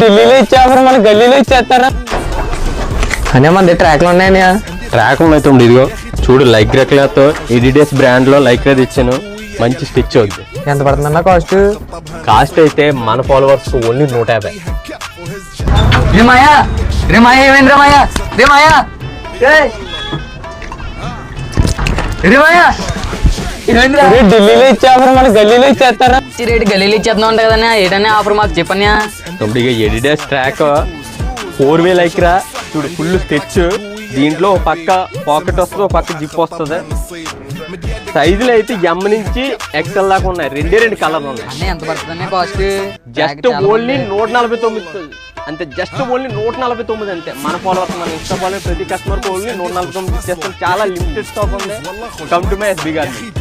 ఢిల్లీలో ఇచ్చారు మన గల్లీలో ఇచ్చేస్తారా అనే మన ట్రాక్లు ఉన్నాయని ట్రాక్ అయితే ఇదిగో చూడు లైక్రాతో ఎడిడస్ బ్రాండ్ లో లైక్రా తెచ్చాను. మంచి స్టిచ్ అవుతుంది. ఎంత పడుతుందన్న కాస్ట్ అయితే మన ఫాలోవర్స్ ఓన్లీ 150. ఢిల్లీలో ఇచ్చారు మన గల్లీలో ఇచ్చేస్తారా రేటు గల్లీలో ఇచ్చేద్దాం ఉంటాయి కదన్నా. ఏటనే ఆఫర్ మాకు చెప్పన్నా. తొమ్మిదిగా ఎడిడస్ ట్రాక్ 4-way లైక్రా చూడు ఫుల్ స్టిచ్. దీంట్లో పక్క పాకెట్ వస్తుంది, పక్క జిప్ వస్తుంది. సైజులు అయితే ఎమ్ నుంచి ఎక్స్ఎల్ దాకా ఉన్నాయి. 2 కలర్లు ఉన్నాయి. ఎంత పడుతుంది కాస్ట్? జస్ట్ ఓన్లీ 149 అంతే. జస్ట్ ఓన్లీ 149 అంతే. మన ఫాలోవర్స్ మన ఇన్స్టా ఫాలోవర్స్ ప్రతి కస్టమర్ ఓన్లీ 149 ఇచ్చేస్తాం. చాలా లిమిటెడ్ స్టాక్ ఉంది. Come to my SB garments.